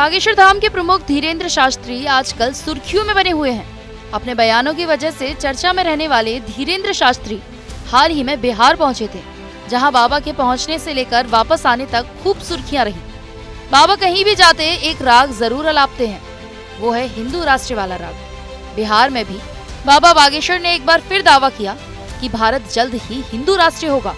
बागेश्वर धाम के प्रमुख धीरेन्द्र शास्त्री आजकल सुर्खियों में बने हुए हैं। अपने बयानों की वजह से चर्चा में रहने वाले धीरेन्द्र शास्त्री हाल ही में बिहार पहुंचे थे, जहां बाबा के पहुंचने से लेकर वापस आने तक खूब सुर्खियां रही। बाबा कहीं भी जाते एक राग जरूर अलापते हैं, वो है हिंदू राष्ट्र वाला राग। बिहार में भी बाबा बागेश्वर ने एक बार फिर दावा किया कि भारत जल्द ही हिंदू राष्ट्र होगा।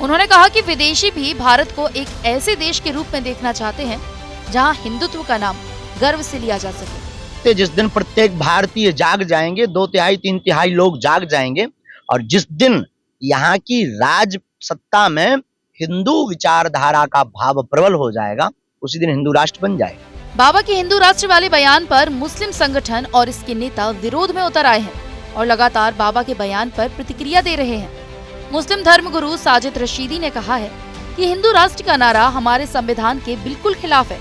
उन्होंने कहा कि विदेशी भी भारत को एक ऐसे देश के रूप में देखना चाहते हैं जहां हिंदुत्व का नाम गर्व से लिया जा सके। जिस दिन प्रत्येक भारतीय जाग जाएंगे, 2/3 3/3 लोग जाग जाएंगे, और जिस दिन यहाँ की राज सत्ता में हिंदू विचारधारा का भाव प्रबल हो जाएगा, उसी दिन हिंदू राष्ट्र बन जाएगा। बाबा के हिंदू राष्ट्र वाले बयान पर मुस्लिम संगठन और इसके नेता विरोध में उतर आए हैं और लगातार बाबा के बयान पर प्रतिक्रिया दे रहे हैं। मुस्लिम धर्मगुरु साजिद रशीदी ने कहा है कि हिंदू राष्ट्र का नारा हमारे संविधान के बिल्कुल खिलाफ है।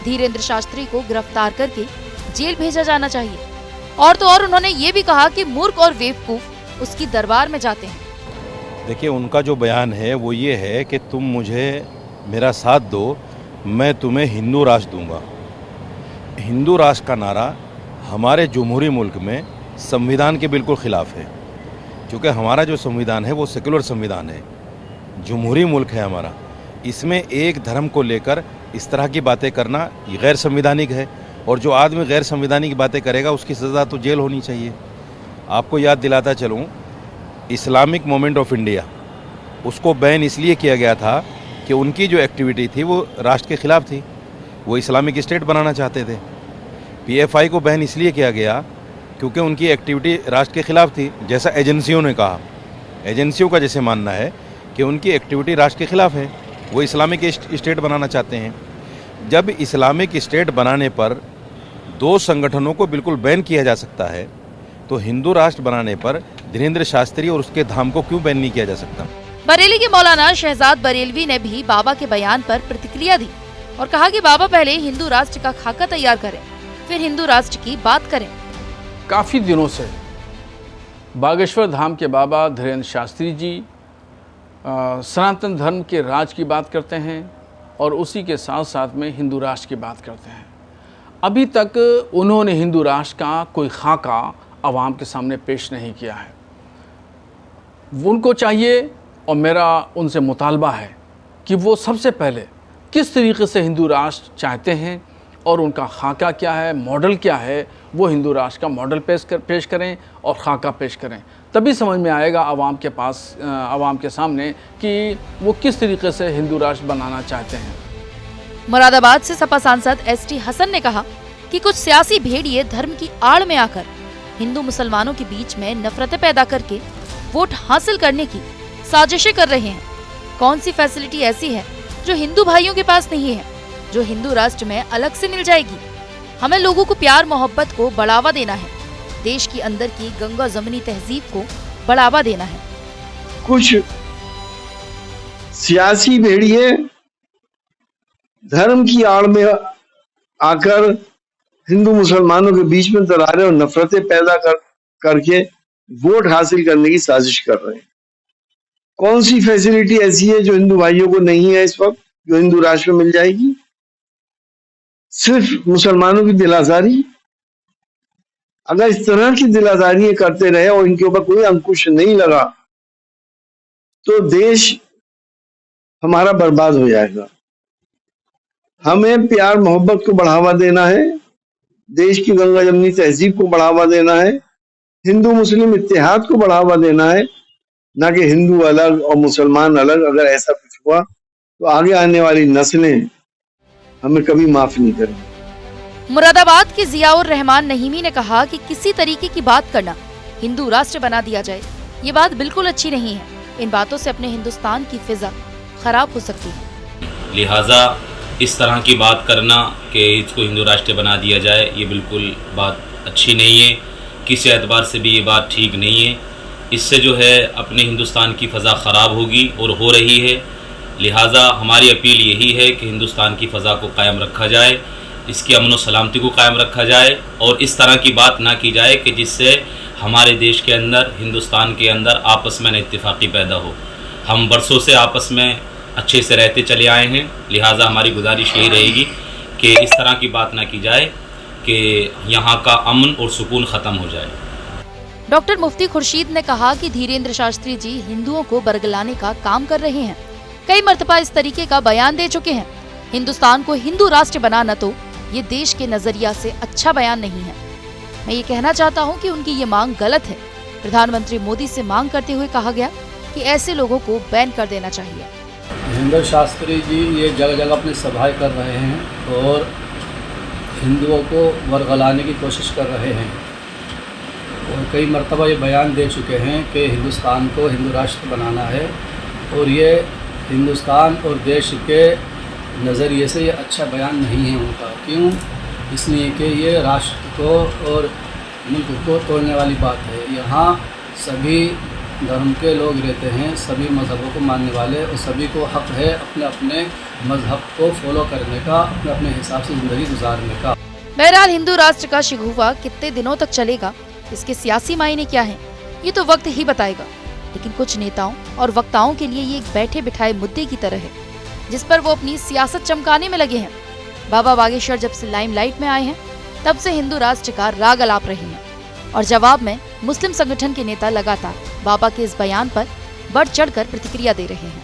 धीरेन्द्र शास्त्री को गिरफ्तार करके जेल भेजा जाना चाहिए। और तो और उन्होंने ये भी कहा कि मूर्ख और बेवकूफ उसकी दरबार में जाते हैं। देखिए, उनका जो बयान है वो ये है कि तुम मुझे मेरा साथ दो, मैं तुम्हें हिंदू राष्ट्र दूंगा। हिंदू राष्ट्र का नारा हमारे जमहूरी मुल्क में संविधान के बिल्कुल खिलाफ है, क्योंकि हमारा जो संविधान है वो सेकुलर संविधान है, जमहूरी मुल्क है हमारा। इसमें एक धर्म को लेकर इस तरह की बातें करना ये गैर संविधानिक है, और जो आदमी गैर संविधानिक बातें करेगा उसकी सज़ा तो जेल होनी चाहिए। आपको याद दिलाता चलूँ, इस्लामिक मूवमेंट ऑफ इंडिया, उसको बैन इसलिए किया गया था कि उनकी जो एक्टिविटी थी वो राष्ट्र के खिलाफ थी, वो इस्लामिक स्टेट बनाना चाहते थे। PFI को बैन इसलिए किया गया क्योंकि उनकी एक्टिविटी राष्ट्र के खिलाफ थी। जैसा एजेंसियों ने कहा, एजेंसियों का जैसे मानना है कि उनकी एक्टिविटी राष्ट्र के खिलाफ है, वो इस्लामिक स्टेट बनाना चाहते हैं। जब इस्लामिक स्टेट बनाने पर दो संगठनों को बिल्कुल बैन किया जा सकता है, तो हिंदू राष्ट्र बनाने पर धीरेन्द्र शास्त्री और उसके धाम को क्यों बैन नहीं किया जा सकता? बरेली के मौलाना शहजाद बरेलवी ने भी बाबा के बयान पर प्रतिक्रिया दी और कहा कि बाबा पहले हिंदू राष्ट्र का खाका तैयार करें, फिर हिंदू राष्ट्र की बात करें। काफ़ी दिनों से बागेश्वर धाम के बाबा धीरेन्द्र शास्त्री जी सनातन धर्म के राज की बात करते हैं और उसी के साथ साथ में हिंदू राष्ट्र की बात करते हैं। अभी तक उन्होंने हिंदू राष्ट्र का कोई खाका आवाम के सामने पेश नहीं किया है। उनको चाहिए, और मेरा उनसे मुतालबा है कि वो सबसे पहले किस तरीके से हिंदू राष्ट्र चाहते हैं और उनका खाका क्या है, मॉडल क्या है, वो हिंदू राष्ट्र का मॉडल पेश करें और खाका पेश करें। तभी समझ में आएगा आवाम के पास, आवाम के सामने, कि वो किस तरीके से हिंदू राष्ट्र बनाना चाहते हैं। मुरादाबाद से सपा सांसद ST हसन ने कहा कि कुछ सियासी भेड़िए धर्म की आड़ में आकर हिंदू मुसलमानों के बीच में नफरतें पैदा करके वोट हासिल करने की साजिशें कर रहे हैं। कौन सी फैसिलिटी ऐसी है जो हिंदू भाइयों के पास नहीं है, जो हिंदू राष्ट्र में अलग से मिल जाएगी? हमें लोगों को प्यार मोहब्बत को बढ़ावा देना है, देश की अंदर की गंगा जमनी तहजीब को बढ़ावा देना है। कुछ सियासी भेड़िए धर्म की आड़ में आकर हिंदू मुसलमानों के बीच में दरारें और नफरतें पैदा करके वोट हासिल करने की साजिश कर रहे हैं। कौन सी फैसिलिटी ऐसी है जो हिंदू भाइयों को नहीं है इस वक्त, जो हिंदू राष्ट्र में मिल जाएगी? सिर्फ मुसलमानों की दिलासारी। अगर इस तरह की दिलासारियां करते रहे और इनके ऊपर कोई अंकुश नहीं लगा, तो देश हमारा बर्बाद हो जाएगा। हमें प्यार मोहब्बत को बढ़ावा देना है, देश की गंगा जमनी तहजीब को बढ़ावा देना है, हिंदू मुस्लिम इत्तेहाद को बढ़ावा देना है, ना कि हिंदू अलग और मुसलमान अलग। अगर ऐसा कुछ हुआ तो आगे आने वाली नस्लें हमें कभी माफ नहीं करेंगी। मुरादाबाद के जियाउर रहमान नहीमी ने कहा कि किसी तरीके की बात करना, हिंदू राष्ट्र बना दिया जाए, ये बात बिल्कुल अच्छी नहीं है। इन बातों से अपने हिंदुस्तान की फिजा खराब हो सकती है। लिहाजा इस तरह की बात करना कि इसको हिंदू राष्ट्र बना दिया जाए, ये बिल्कुल बात अच्छी नहीं है। किसी एतबार से भी ये बात ठीक नहीं है। इससे जो है अपने हिंदुस्तान की फ़ज़ा ख़राब होगी और हो रही है। लिहाजा हमारी अपील यही है कि हिंदुस्तान की फ़ज़ा को कायम रखा जाए, इसकी अमन व सलामती को कायम रखा जाए, और इस तरह की बात ना की जाए कि जिससे हमारे देश के अंदर, हिंदुस्तान के अंदर आपस में इत्तेफाकी पैदा हो। हम बरसों से आपस में अच्छे से रहते चले आए हैं। लिहाजा हमारी गुजारिश यही रहेगी कि इस तरह की बात ना की जाए कि यहाँ का अमन और सुकून ख़त्म हो जाए। डॉक्टर मुफ्ती खुर्शीद ने कहा कि धीरेन्द्र शास्त्री जी हिंदुओं को बरगलाने का काम कर रहे हैं। कई मर्तबा इस तरीके का बयान दे चुके हैं। हिंदुस्तान को हिंदू राष्ट्र बनाना तो ये देश के नजरिया से अच्छा बयान नहीं है। मैं ये कहना चाहता हूँ कि उनकी ये मांग गलत है। प्रधानमंत्री मोदी से मांग करते हुए कहा गया कि ऐसे लोगों को बैन कर देना चाहिए। धीरेन्द्र शास्त्री जी ये जगह जगह अपनी सभाएं कर रहे हैं और हिंदुओं को बरगलाने की कोशिश कर रहे हैं और कई मर्तबा ये बयान दे चुके हैं कि हिंदुस्तान को हिंदू राष्ट्र बनाना है और ये हिंदुस्तान और देश के नज़रिए से ये अच्छा बयान नहीं है उनका। क्यों? इसलिए कि ये राष्ट्र को और मुल्क को तोड़ने वाली बात है। यहाँ सभी धर्म के लोग रहते हैं, सभी मज़हबों को मानने वाले, और सभी को हक़ है अपने अपने मज़हब को फॉलो करने का, अपने अपने हिसाब से ज़िंदगी गुजारने का। बहरहाल हिंदू राष्ट्र का शिकूफा कितने दिनों तक चलेगा, इसके सियासी मायने क्या हैं, ये तो वक्त ही बताएगा। लेकिन कुछ नेताओं और वक्ताओं के लिए ये एक बैठे बिठाए मुद्दे की तरह है, जिस पर वो अपनी सियासत चमकाने में लगे हैं। बाबा बागेश्वर जब से लाइमलाइट में आए हैं, तब से हिंदू राष्ट्र का राग अलाप रहे हैं और जवाब में मुस्लिम संगठन के नेता लगातार बाबा के इस बयान पर बढ़ चढ़कर प्रतिक्रिया दे रहे हैं।